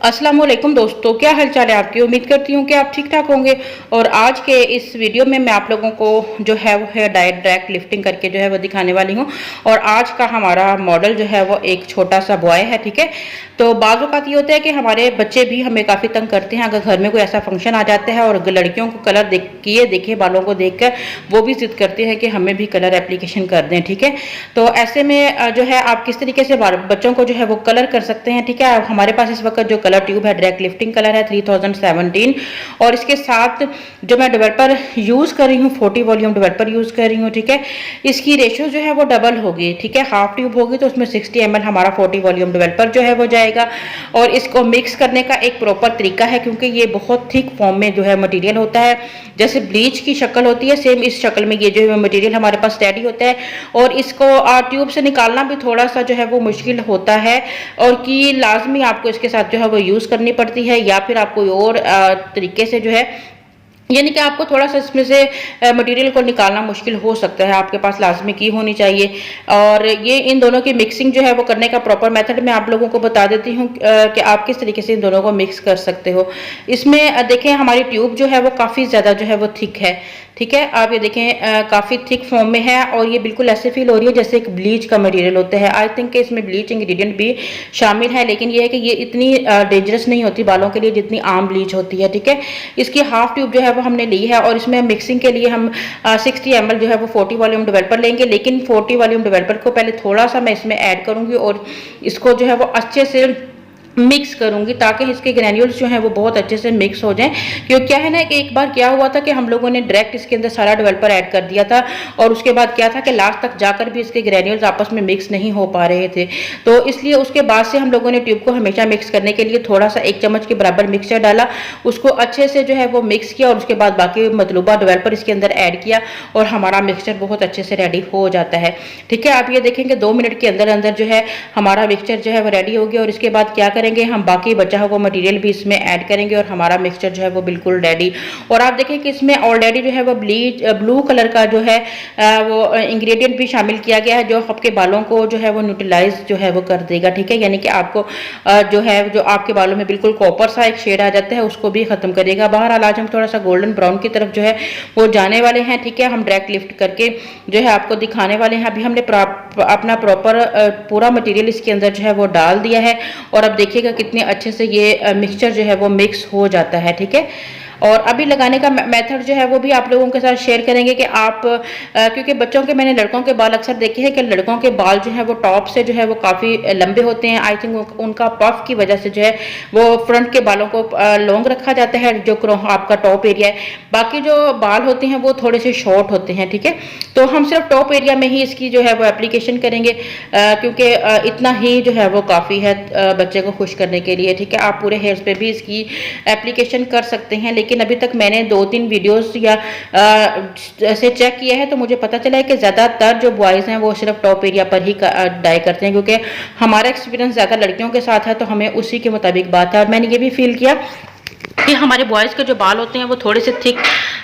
अस्सलाम वालेकुम दोस्तों, क्या हाल चाल है आपकी। उम्मीद करती हूँ कि आप ठीक ठाक होंगे। और आज के इस वीडियो में मैं आप लोगों को जो है वो हेयर डायरेक्ट लिफ्टिंग करके जो है वो दिखाने वाली हूँ। और आज का हमारा मॉडल जो है वो एक छोटा सा बॉय है, ठीक है। तो बाज़ औक़ात ये होता है कि हमारे बच्चे भी हमें काफ़ी तंग करते हैं। अगर घर में कोई ऐसा फंक्शन आ जाता है और लड़कियों को कलर देखे बालों को देख कर वो भी ज़िद करते हैं कि हमें भी कलर एप्लीकेशन कर दें, ठीक है। तो ऐसे में जो है आप किस तरीके से बच्चों को जो है वो कलर कर सकते हैं, ठीक है। हमारे पास इस वक्त जो कलर ट्यूब है डायरेक्ट लिफ्टिंग कलर है 3017 और इसके साथ जो मैं डेवलपर यूज़ कर रही हूँ 40 वॉल्यूम डेवलपर यूज़ कर रही हूँ, ठीक है। इसकी रेशियो जो है वो डबल होगी, ठीक है। हाफ ट्यूब होगी तो उसमें 60 ml हमारा 40 वॉल्यूम डेवलपर जो है वो जाएगा। और इसको मिक्स करने का एक प्रॉपर तरीका है, क्योंकि ये बहुत थिक फॉर्म में जो है मटेरियल होता है। जैसे ब्लीच की शक्ल होती है, सेम इस शक्ल में ये जो है मटेरियल हमारे पास रेडी होता है। और इसको ट्यूब से निकालना भी थोड़ा सा जो है वो मुश्किल होता है, और कि लाजमी आपको इसके साथ जो है वो यूज़ करनी पड़ती है, या फिर आप कोई और तरीके से जो है, यानी कि आपको थोड़ा सा इसमें से मटेरियल को निकालना मुश्किल हो सकता है। आपके पास लाजमी की होनी चाहिए। और ये इन दोनों की मिक्सिंग जो है वो करने का प्रॉपर मेथड मैं आप लोगों को बता देती हूँ कि आप किस तरीके से इन दोनों को मिक्स कर सकते हो। इसमें देखें हमारी ट्यूब जो है वो काफ़ी ज़्यादा जो है वो थिक है, ठीक है। आप ये देखें काफ़ी थिक फॉर्म में है, और ये बिल्कुल ऐसे फील हो रही है जैसे एक ब्लीच का मटेरियल होता है। आई थिंक इसमें ब्लीच इंग्रेडिएंट भी शामिल है, लेकिन ये है कि ये इतनी डेंजरस नहीं होती बालों के लिए जितनी आम ब्लीच होती है, ठीक है। इसकी हाफ ट्यूब जो है वो हमने ली है, और इसमें मिक्सिंग के लिए हम 60 ml जो है वो 40 वॉल्यूम डेवलपर लेंगे। लेकिन 40 वॉल्यूम डेवलपर को पहले थोड़ा सा मैं इसमें ऐड करूँगी और इसको जो है वो अच्छे से मिक्स करूंगी, ताकि इसके ग्रैन्यूल्स जो हैं वो बहुत अच्छे से मिक्स हो जाएं। क्योंकि क्या है ना कि एक बार क्या हुआ था कि हम लोगों ने डायरेक्ट इसके अंदर सारा डेवलपर ऐड कर दिया था, और उसके बाद क्या था कि लास्ट तक जाकर भी इसके ग्रैन्यूल्स आपस में मिक्स नहीं हो पा रहे थे। तो इसलिए उसके बाद से हम लोगों ने ट्यूब को हमेशा मिक्स करने के लिए थोड़ा सा 1 चम्मच के बराबर मिक्सचर डाला, उसको अच्छे से जो है वो मिक्स किया, और उसके बाद बाकी मतलूबा डेवलपर इसके अंदर ऐड किया, और हमारा मिक्सचर बहुत अच्छे से रेडी हो जाता है, ठीक है। आप ये देखेंगे 2 मिनट के अंदर अंदर जो है हमारा मिक्सचर जो है वो रेडी हो गया। और इसके बाद क्या करेंगे, हम बाकी बचा हुआ मटेरियल भी इसमें ऐड करेंगे, और हमारा मिक्सचर जो है वो बिल्कुल रेडी। और आप देखें कि इसमें ऑलरेडी जो है वो ब्लू कलर का जो है वो इंग्रेडिएंट भी शामिल किया गया है, जो आपके बालों को जो है वो न्यूट्रलाइज जो है वो कर देगा, ठीक है। यानी कि आपको जो आपके बालों में बिल्कुल कॉपर सा एक शेड आ जाता है उसको भी खत्म करेगा। बहरहाल आज हम थोड़ा सा गोल्डन ब्राउन की तरफ जो है वो जाने वाले हैं, ठीक है। हम डायरेक्ट लिफ्ट करके जो है आपको दिखाने वाले हैं। अभी हमने अपना प्रॉपर पूरा मटेरियल इसके अंदर जो है वो डाल दिया है, और अब देखिएगा कितने अच्छे से ये मिक्सचर जो है वो मिक्स हो जाता है, ठीक है। और अभी लगाने का मेथड जो है वो भी आप लोगों के साथ शेयर करेंगे कि आप क्योंकि बच्चों के, मैंने लड़कों के बाल अक्सर देखे हैं कि लड़कों के बाल जो है वो टॉप से जो है वो काफ़ी लंबे होते हैं। आई थिंक उनका पफ की वजह से जो है वो फ्रंट के बालों को लॉन्ग रखा जाता है, जो आपका टॉप एरिया है। बाकी जो बाल होते हैं वो थोड़े से शॉर्ट होते हैं, ठीक है। तो हम सिर्फ टॉप एरिया में ही इसकी जो है वो एप्लीकेशन करेंगे, क्योंकि इतना ही जो है वो काफ़ी है बच्चे को खुश करने के लिए, ठीक है। आप पूरे हेयर्स पे भी इसकी एप्लीकेशन कर सकते हैं, लेकिन अभी तक मैंने 2-3 वीडियोस या ऐसे चेक किया है तो मुझे पता चला है कि ज़्यादातर जो बॉयज़ हैं वो सिर्फ टॉप एरिया पर ही डाई करते हैं, क्योंकि हमारा एक्सपीरियंस ज़्यादा लड़कियों के साथ है, तो हमें उसी के मुताबिक बात है। और मैंने ये भी फील किया कि हमारे बॉयज़ के जो बाल होते हैं वो थोड़े से थिक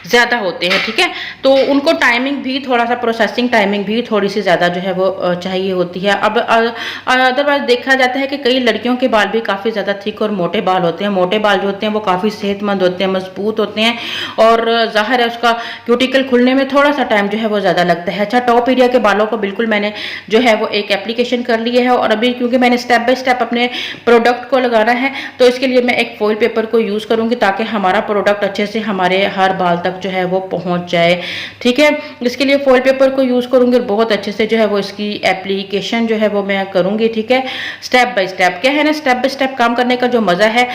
ज़्यादा होते हैं, ठीक है। तो उनको टाइमिंग भी थोड़ा सा, प्रोसेसिंग टाइमिंग भी थोड़ी सी ज़्यादा जो है वो चाहिए होती है। अब अदरवाइज देखा जाता है कि कई लड़कियों के बाल भी काफ़ी ज़्यादा थिक और मोटे बाल होते हैं। मोटे बाल जो होते हैं वो काफ़ी सेहतमंद होते हैं, मजबूत होते हैं, और ज़ाहिर है उसका क्यूटिकल खुलने में थोड़ा सा टाइम जो है वो ज़्यादा लगता है। अच्छा, टॉप एरिया के बालों को बिल्कुल मैंने जो है वो एक एप्लीकेशन कर लिया है, और अभी क्योंकि मैंने स्टेप बाय स्टेप अपने प्रोडक्ट को लगाना है, तो इसके लिए मैं एक फॉइल पेपर को यूज़ करूँगी, ताकि हमारा प्रोडक्ट अच्छे से हमारे हर बाल तक जो है वो पहुंच जाए, ठीक है। इसके लिए फॉइल पेपर को यूज़ करूंगी, और बहुत अच्छे से जो है वो इसकी एप्लीकेशन जो है वो मैं करूंगी, ठीक है। स्टेप बाय स्टेप क्या है ना, स्टेप बाय स्टेप काम करने का जो मज़ा है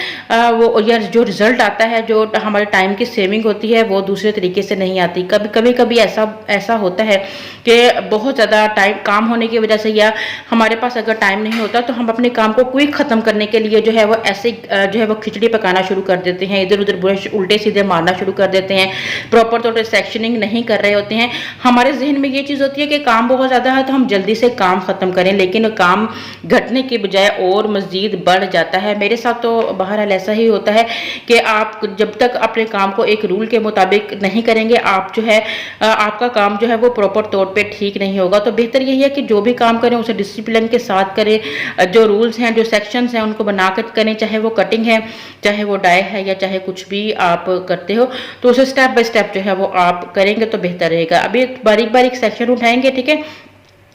वो, या जो रिजल्ट आता है, जो हमारे टाइम की सेविंग होती है, वो दूसरे तरीके से नहीं आती। कभी ऐसा होता है कि बहुत ज़्यादा टाइम काम होने की वजह से, या हमारे पास अगर टाइम नहीं होता तो हम अपने काम को क्विक ख़त्म करने के लिए जो है वो ऐसे जो है वो खिचड़ी पकाना शुरू कर देते हैं, इधर उधर ब्रश उल्टे सीधे मारना शुरू कर देते हैं, प्रॉपर तौर पर सेक्शनिंग नहीं कर रहे होते हैं। हमारे जहन में ये चीज़ होती है कि काम बहुत ज़्यादा है तो हम जल्दी से काम ख़त्म करें, लेकिन काम घटने के बजाय और मज़ीद बढ़ जाता है। मेरे साथ तो बहरहाल ऐसा ही होता है कि आप जब तक अपने काम को एक रूल के मुताबिक नहीं करेंगे, आप जो है आपका काम जो है वो प्रॉपर तौर पे ठीक नहीं होगा। तो बेहतर यही है कि जो भी काम करें उसे डिसिप्लिन के साथ करें, जो रूल्स हैं, जो सेक्शंस हैं, उनको बनाकर करें, चाहे वो कटिंग है, चाहे वो डाई है, या चाहे कुछ भी आप करते हो, तो उसे स्टेप बाय स्टेप जो है वो आप करेंगे तो बेहतर रहेगा। अभी एक बारीक बारीक सेक्शन उठाएंगे, ठीक है,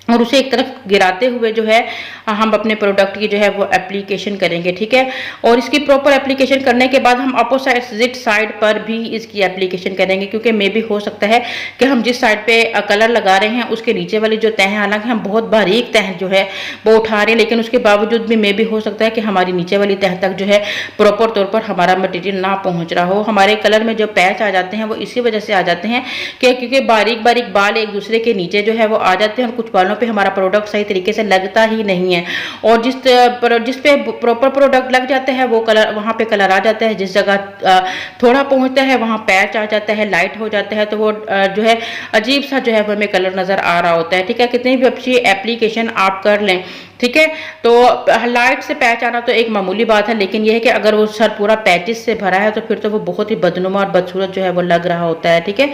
और उसे एक तरफ गिराते हुए जो है हम अपने प्रोडक्ट की जो है वो एप्लीकेशन करेंगे, ठीक है। और इसकी प्रॉपर एप्लीकेशन करने के बाद हम अपोजिट साइड पर भी इसकी एप्लीकेशन करेंगे, क्योंकि मे भी हो सकता है कि हम जिस साइड पे कलर लगा रहे हैं उसके नीचे वाली जो तह है, हालांकि हम बहुत बारीक तह जो है वो उठा रहे हैं, लेकिन उसके बावजूद भी मे भी हो सकता है कि हमारी नीचे वाली तह तक जो है प्रॉपर तौर पर हमारा मटीरियल ना पहुँच रहा हो। हमारे कलर में जो पैच आ जाते हैं वो इसी वजह से आ जाते हैं कि क्योंकि बारीक बारीक बाल एक दूसरे के नीचे जो है वो आ जाते हैं और कुछ बालों पे हमारा प्रोडक्ट सही तरीके से लगता ही नहीं है। और जिस पे प्रॉपर प्रोडक्ट लग जाता है वो कलर, वहाँ पे कलर आ जाता है, जिस जगह थोड़ा पहुँचता है वहाँ पैच आ जाता है, लाइट हो जाता है, तो वो जो है अजीब सा जो है हमें कलर नज़र आ रहा होता है, ठीक है। कितनी भी अच्छी एप्लीकेशन आप कर लें, ठीक है, तो लाइट से पैच आना तो एक मामूली बात है, लेकिन यह है कि अगर वो सर पूरा पैचेस से भरा है तो फिर तो वो बहुत ही बदनुमा और बदसूरत जो है वो लग रहा होता है, ठीक है।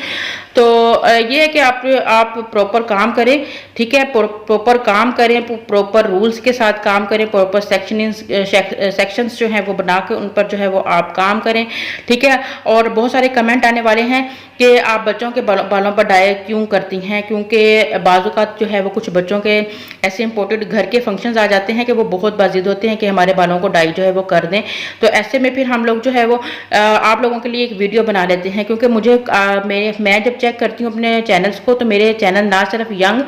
तो ये है कि आप प्रॉपर काम करें, ठीक है, प्रॉपर काम करें, प्रॉपर रूल्स के साथ काम करें, प्रॉपर सेक्शंस जो हैं वो बना के उन पर जो है वो आप काम करें, ठीक है। और बहुत सारे कमेंट आने वाले हैं कि आप बच्चों के बालों पर डाई क्यों करती हैं, क्योंकि बाज़ जो है वो कुछ बच्चों के ऐसे इंपॉर्टेंट घर के फंक्शंस आ जाते हैं कि वो बहुत बाजिद होते हैं कि हमारे बालों को डाई जो है वो कर दें। तो ऐसे में फिर हम लोग जो है वो आप लोगों के लिए एक वीडियो बना लेते हैं, क्योंकि मुझे मैं जब चेक करती हूँ अपने चैनल्स को तो मेरे चैनल ना सिर्फ यंग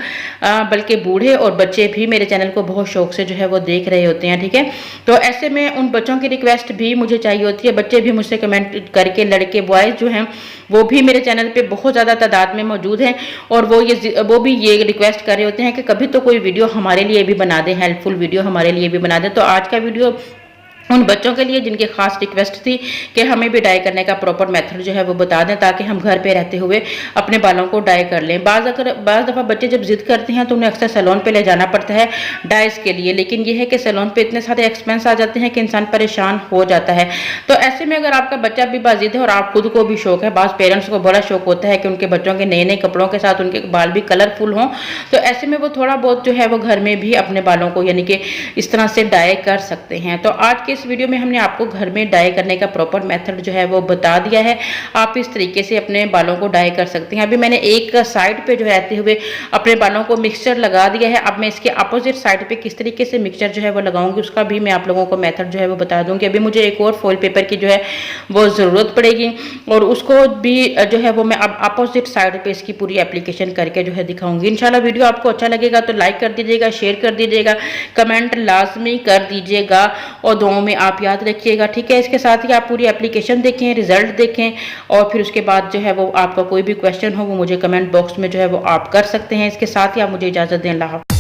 बल्कि बूढ़े और बच्चे भी मेरे चैनल को बहुत शौक से जो है वो देख रहे होते हैं, ठीक है। तो ऐसे में उन बच्चों की रिक्वेस्ट भी मुझे चाहिए होती है, बच्चे भी मुझसे कमेंट करके, लड़के बॉयज़ जो हैं वो भी मेरे चैनल पे बहुत ज़्यादा तादाद में मौजूद हैं, और वो भी ये रिक्वेस्ट कर रहे होते हैं कि कभी तो कोई वीडियो हमारे लिए भी बना दें, हेल्पफुल वीडियो हमारे लिए भी बना दें। तो आज का वीडियो उन बच्चों के लिए जिनकी खास रिक्वेस्ट थी कि हमें भी डाई करने का प्रॉपर मेथड जो है वो बता दें, ताकि हम घर पे रहते हुए अपने बालों को डाई कर लें। बाज़ दफ़ा बच्चे जब जिद करते हैं तो उन्हें अक्सर सैलून पे ले जाना पड़ता है डाइस के लिए, लेकिन ये है कि सैलून पे इतने सारे एक्सपेंस आ जाते हैं कि इंसान परेशान हो जाता है। तो ऐसे में अगर आपका बच्चा भी बाजिद है और आप खुद को भी शौक है, बाज़ पेरेंट्स को बड़ा शौक होता है कि उनके बच्चों के नए नए कपड़ों के साथ उनके बाल भी कलरफुल हों, तो ऐसे में वो थोड़ा बहुत जो है वो घर में भी अपने बालों को यानी कि इस तरह से डाई कर सकते हैं। तो आज के इस वीडियो में हमने आपको घर में डाई करने का प्रॉपर मेथड जो है वो बता दिया है, आप इस तरीके से अपने बालों को डाई कर सकते हैं। अभी मैंने एक साइड पे जो रहते हुए अपने बालों को मिक्सचर लगा दिया है, अब मैं इसके अपोजिट साइड पे किस तरीके से मिक्सचर जो है वो लगाऊंगी उसका भी मैं आप लोगों को मेथड जो है वो बता दूंगी। अभी मुझे एक और फॉइल पेपर की जो है वो ज़रूरत पड़ेगी और उसको भी जो है वो मैं अब अपोजिट साइड पे इसकी पूरी एप्लीकेशन करके जो है दिखाऊंगी। इंशाल्लाह वीडियो आपको अच्छा लगेगा तो लाइक कर दीजिएगा, शेयर कर दीजिएगा, कमेंट लाजमी कर दीजिएगा और दुआओं में आप याद रखिएगा, ठीक है। इसके साथ ही आप पूरी एप्लीकेशन देखें, रिजल्ट देखें और फिर उसके बाद जो है वो आपका कोई भी क्वेश्चन हो वो मुझे कमेंट बॉक्स में जो है वो आप कर सकते हैं। इसके साथ ही आप मुझे इजाज़त दें। अल्लाह हाफ़िज़।